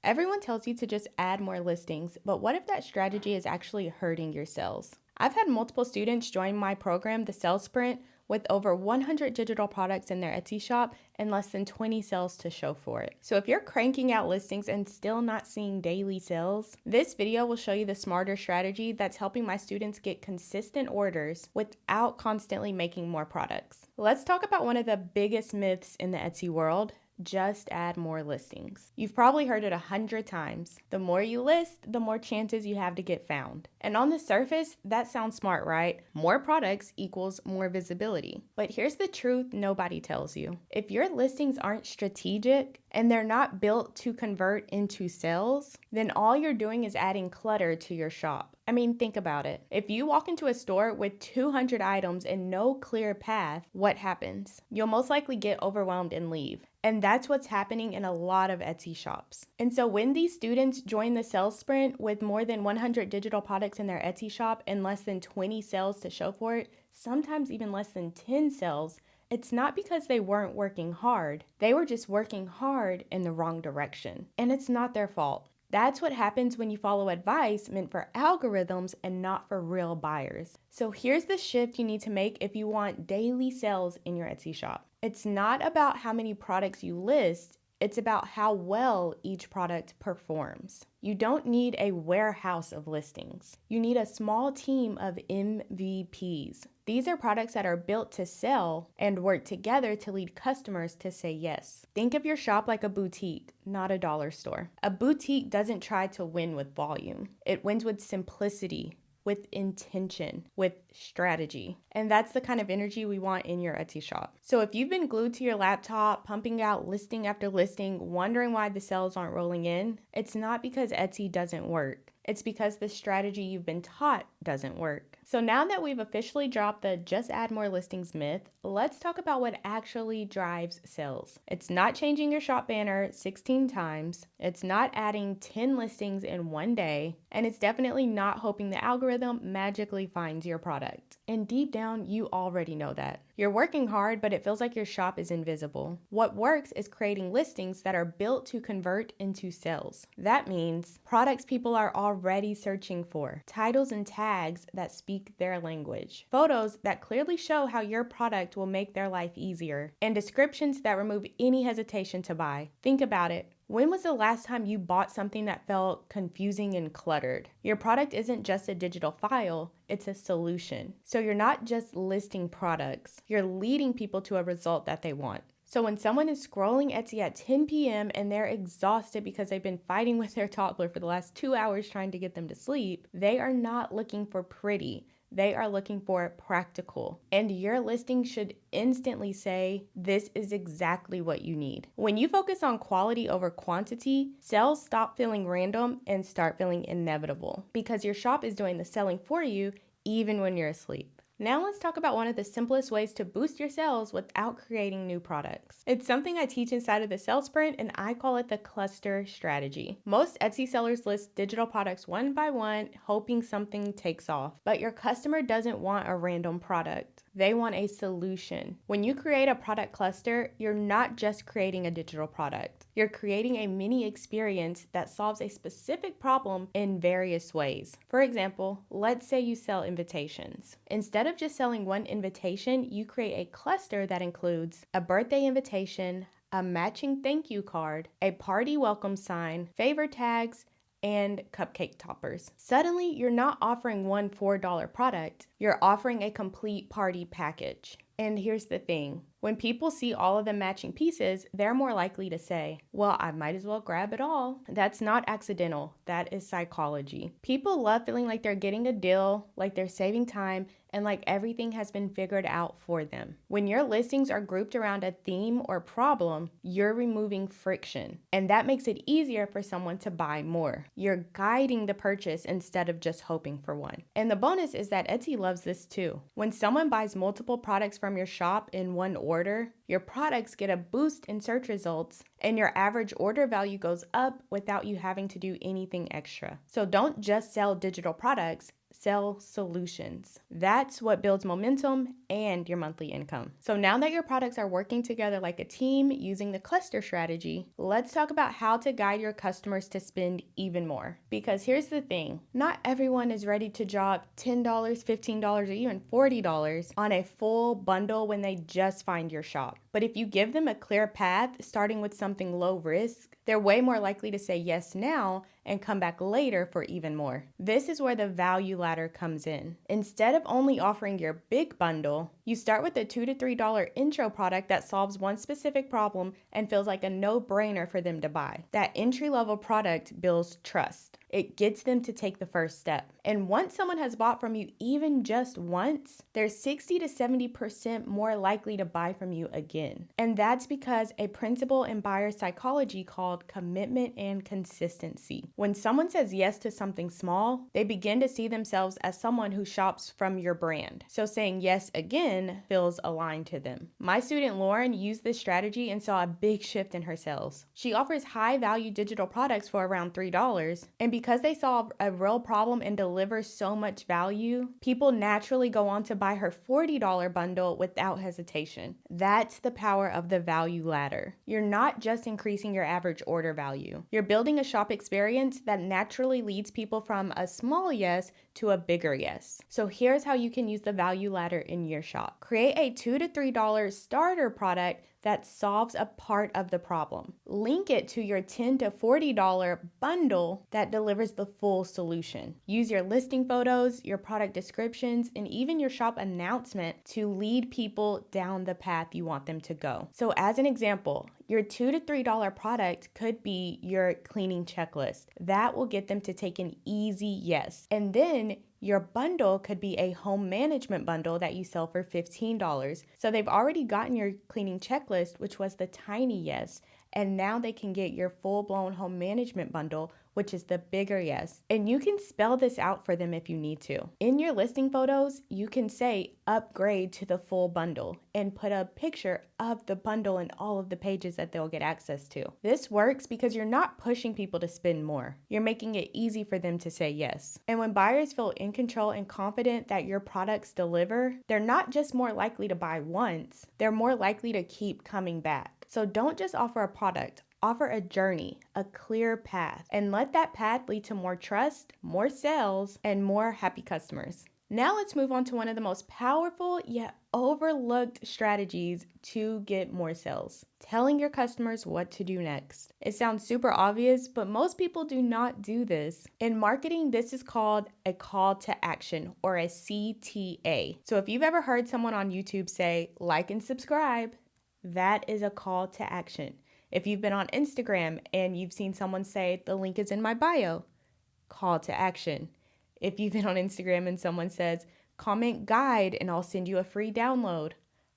Everyone tells you to just add more listings, but what if that strategy is actually hurting your sales? I've had multiple students join my program, the Sales Sprint, with over 100 digital products in their Etsy shop and less than 20 sales to show for it. So if you're cranking out listings and still not seeing daily sales, this video will show you the smarter strategy that's helping my students get consistent orders without constantly making more products. Let's talk about one of the biggest myths in the Etsy world. Just add more listings. You've probably heard it 100 times. The more you list, the more chances you have to get found. And on the surface, that sounds smart, right? More products equals more visibility. But here's the truth nobody tells you. If your listings aren't strategic and they're not built to convert into sales, then all you're doing is adding clutter to your shop. I mean, think about it. If you walk into a store with 200 items and no clear path, what happens? You'll most likely get overwhelmed and leave. And that's what's happening in a lot of Etsy shops. And so when these students join the sales sprint with more than 100 digital products in their Etsy shop and less than 20 sales to show for it, sometimes even less than 10 sales, it's not because they weren't working hard. They were just working hard in the wrong direction. And it's not their fault. That's what happens when you follow advice meant for algorithms and not for real buyers. So here's the shift you need to make if you want daily sales in your Etsy shop. It's not about how many products you list, it's about how well each product performs. You don't need a warehouse of listings. You need a small team of MVPs. These are products that are built to sell and work together to lead customers to say yes. Think of your shop like a boutique, not a dollar store. A boutique doesn't try to win with volume. It wins with simplicity, with intention, with strategy. And that's the kind of energy we want in your Etsy shop. So if you've been glued to your laptop, pumping out listing after listing, wondering why the sales aren't rolling in, it's not because Etsy doesn't work. It's because the strategy you've been taught doesn't work. So now that we've officially dropped the just add more listings myth, let's talk about what actually drives sales. It's not changing your shop banner 16 times. It's not adding 10 listings in one day. And it's definitely not hoping the algorithm magically finds your product. And deep down, you already know that. You're working hard, but it feels like your shop is invisible. What works is creating listings that are built to convert into sales. That means products people are already searching for, titles and tags that speak their language, photos that clearly show how your product will make their life easier, and descriptions that remove any hesitation to buy. Think about it. When was the last time you bought something that felt confusing and cluttered? Your product isn't just a digital file, it's a solution. So you're not just listing products, you're leading people to a result that they want. So when someone is scrolling Etsy at 10 p.m. and they're exhausted because they've been fighting with their toddler for the last 2 hours trying to get them to sleep, they are not looking for pretty. They are looking for practical. And your listing should instantly say, this is exactly what you need. When you focus on quality over quantity, sales stop feeling random and start feeling inevitable because your shop is doing the selling for you even when you're asleep. Now let's talk about one of the simplest ways to boost your sales without creating new products. It's something I teach inside of the sales sprint, and I call it the cluster strategy. Most Etsy sellers list digital products one by one, hoping something takes off. But your customer doesn't want a random product. They want a solution. When you create a product cluster, you're not just creating a digital product. You're creating a mini experience that solves a specific problem in various ways. For example, let's say you sell invitations. Instead of just selling one invitation, you create a cluster that includes a birthday invitation, a matching thank you card, a party welcome sign, favor tags, and cupcake toppers. Suddenly, you're not offering one $4 product, you're offering a complete party package. And here's the thing. When people see all of the matching pieces, they're more likely to say, well, I might as well grab it all. That's not accidental. That is psychology. People love feeling like they're getting a deal, like they're saving time, and like everything has been figured out for them. When your listings are grouped around a theme or problem, you're removing friction, and that makes it easier for someone to buy more. You're guiding the purchase instead of just hoping for one. And the bonus is that Etsy loves this too. When someone buys multiple products from your shop in one order, your products get a boost in search results, and your average order value goes up without you having to do anything extra. So don't just sell digital products, sell solutions. That's what builds momentum and your monthly income. So now that your products are working together like a team using the cluster strategy, let's talk about how to guide your customers to spend even more. Because here's the thing, not everyone is ready to drop $10, $15, or even $40 on a full bundle when they just find your shop. But if you give them a clear path, starting with something low risk, they're way more likely to say yes now and come back later for even more. This is where the value ladder comes in. Instead of only offering your big bundle, you start with a $2 to $3 intro product that solves one specific problem and feels like a no-brainer for them to buy. That entry-level product builds trust. It gets them to take the first step. And once someone has bought from you even just once, they're 60 to 70% more likely to buy from you again. And that's because a principle in buyer psychology called commitment and consistency. When someone says yes to something small, they begin to see themselves as someone who shops from your brand. So saying yes again feels aligned to them. My student Lauren used this strategy and saw a big shift in her sales. She offers high-value digital products for around $3, and because they solve a real problem and deliver so much value, people naturally go on to buy her $40 bundle without hesitation. That's the power of the value ladder. You're not just increasing your average order value. You're building a shop experience that naturally leads people from a small yes to a bigger yes. So here's how you can use the value ladder in your shop. Create a $2 to $3 starter product that solves a part of the problem. Link it to your $10 to $40 bundle that delivers the full solution. Use your listing photos, your product descriptions, and even your shop announcement to lead people down the path you want them to go. So as an example, your $2 to $3 product could be your cleaning checklist. That will get them to take an easy yes. And then your bundle could be a home management bundle that you sell for $15. So they've already gotten your cleaning checklist, which was the tiny yes, and now they can get your full-blown home management bundle, which is the bigger yes. And you can spell this out for them if you need to. In your listing photos, you can say upgrade to the full bundle and put a picture of the bundle and all of the pages that they'll get access to. This works because you're not pushing people to spend more. You're making it easy for them to say yes. And when buyers feel in control and confident that your products deliver, they're not just more likely to buy once, they're more likely to keep coming back. So don't just offer a product. Offer a journey, a clear path, and let that path lead to more trust, more sales, and more happy customers. Now let's move on to one of the most powerful yet overlooked strategies to get more sales. Telling your customers what to do next. It sounds super obvious, but most people do not do this. In marketing, this is called a call to action, or a CTA. So if you've ever heard someone on YouTube say, like and subscribe, that is a call to action. If you've been on Instagram and you've seen someone say, the link is in my bio, call to action. If you've been on Instagram and someone says, comment guide and I'll send you a free download,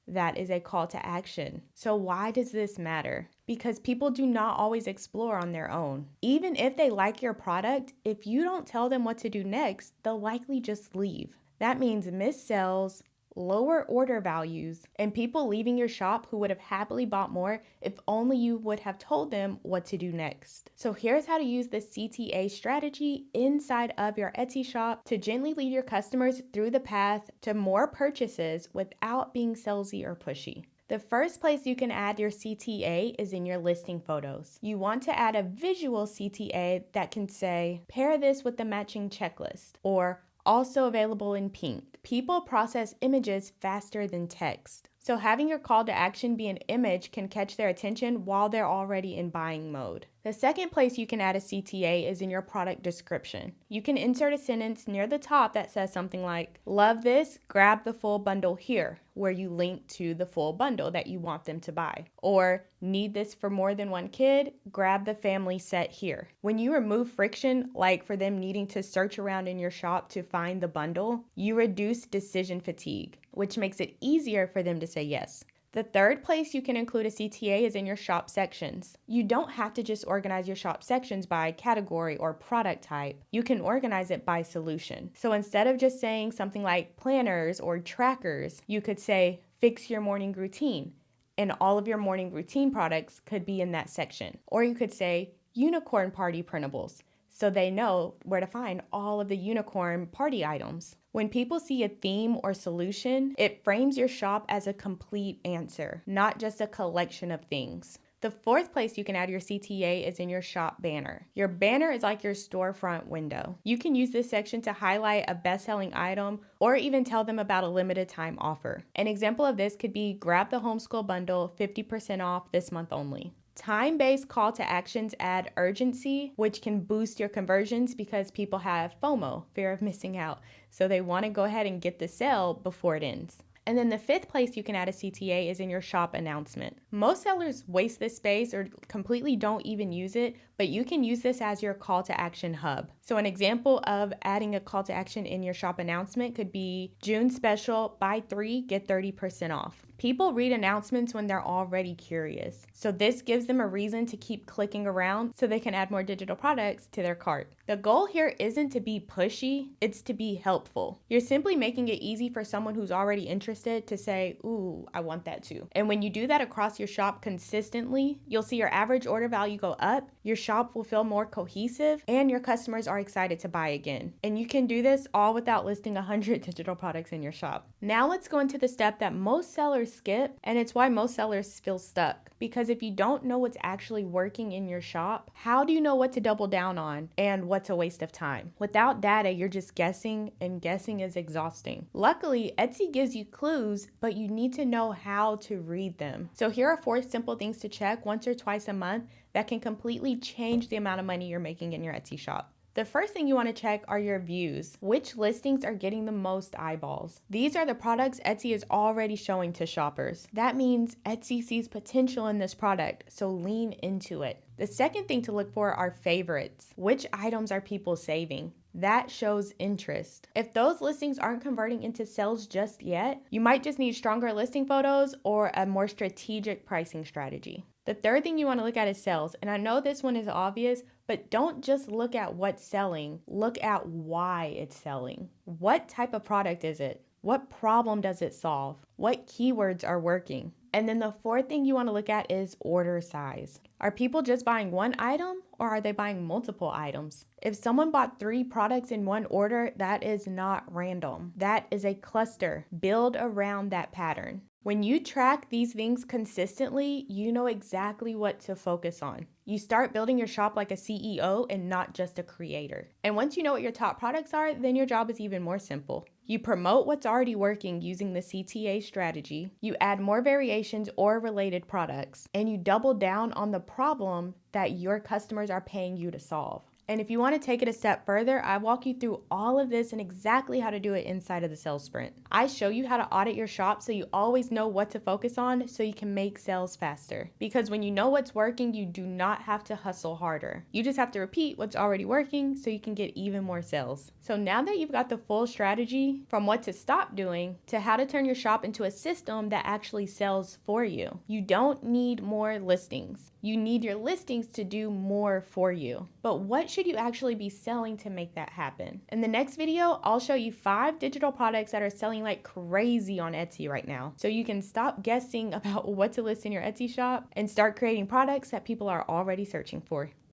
that is a call to action. So why does this matter? Because people do not always explore on their own. Even if they like your product, if you don't tell them what to do next, they'll likely just leave. That means missed sales, lower order values, and people leaving your shop who would have happily bought more if only you would have told them what to do next. So here's how to use the CTA strategy inside of your Etsy shop to gently lead your customers through the path to more purchases without being salesy or pushy. The first place you can add your CTA is in your listing photos. You want to add a visual CTA that can say, pair this with the matching checklist, or also available in pink. People process images faster than text. So having your call to action be an image can catch their attention while they're already in buying mode. The second place you can add a CTA is in your product description. You can insert a sentence near the top that says something like, love this, grab the full bundle here, where you link to the full bundle that you want them to buy. Or, need this for more than one kid, grab the family set here. When you remove friction, like for them needing to search around in your shop to find the bundle, you reduce decision fatigue, which makes it easier for them to say yes. The third place you can include a CTA is in your shop sections. You don't have to just organize your shop sections by category or product type. You can organize it by solution. So instead of just saying something like planners or trackers, you could say fix your morning routine, and all of your morning routine products could be in that section. Or you could say unicorn party printables, so they know where to find all of the unicorn party items. When people see a theme or solution, it frames your shop as a complete answer, not just a collection of things. The fourth place you can add your CTA is in your shop banner. Your banner is like your storefront window. You can use this section to highlight a best-selling item or even tell them about a limited time offer. An example of this could be grab the homeschool bundle 50% off this month only. Time-based call to actions add urgency, which can boost your conversions because people have FOMO, fear of missing out. So they want to go ahead and get the sale before it ends. And then the fifth place you can add a CTA is in your shop announcement. Most sellers waste this space or completely don't even use it, but you can use this as your call to action hub. So an example of adding a call to action in your shop announcement could be June special, buy 3, get 30% off. People read announcements when they're already curious. So this gives them a reason to keep clicking around so they can add more digital products to their cart. The goal here isn't to be pushy, it's to be helpful. You're simply making it easy for someone who's already interested to say, ooh, I want that too. And when you do that across your shop consistently, you'll see your average order value go up, your shop will feel more cohesive, and your customers are excited to buy again. And you can do this all without listing 100 digital products in your shop. Now let's go into the step that most sellers skip, and it's why most sellers feel stuck. Because if you don't know what's actually working in your shop, how do you know what to double down on and what's a waste of time? Without data, you're just guessing, and guessing is exhausting. Luckily, Etsy gives you clues, but you need to know how to read them. So here are 4 simple things to check once or twice a month that can completely change the amount of money you're making in your Etsy shop. The first thing you want to check are your views. Which listings are getting the most eyeballs? These are the products Etsy is already showing to shoppers. That means Etsy sees potential in this product, so lean into it. The second thing to look for are favorites. Which items are people saving? That shows interest. If those listings aren't converting into sales just yet, you might just need stronger listing photos or a more strategic pricing strategy. The third thing you want to look at is sales. And I know this one is obvious, but don't just look at what's selling. Look at why it's selling. What type of product is it? What problem does it solve? What keywords are working? And then the fourth thing you want to look at is order size. Are people just buying one item or are they buying multiple items? If someone bought 3 products in one order, that is not random. That is a cluster. Build around that pattern. When you track these things consistently, you know exactly what to focus on. You start building your shop like a CEO and not just a creator. And once you know what your top products are, then your job is even more simple. You promote what's already working using the CTA strategy, you add more variations or related products, and you double down on the problem that your customers are paying you to solve. And if you want to take it a step further, I walk you through all of this and exactly how to do it inside of the sales sprint. I show you how to audit your shop so you always know what to focus on so you can make sales faster. Because when you know what's working, you do not have to hustle harder. You just have to repeat what's already working so you can get even more sales. So now that you've got the full strategy from what to stop doing to how to turn your shop into a system that actually sells for you, you don't need more listings. You need your listings to do more for you. But what should you actually be selling to make that happen? In the next video, I'll show you 5 digital products that are selling like crazy on Etsy right now. So you can stop guessing about what to list in your Etsy shop and start creating products that people are already searching for.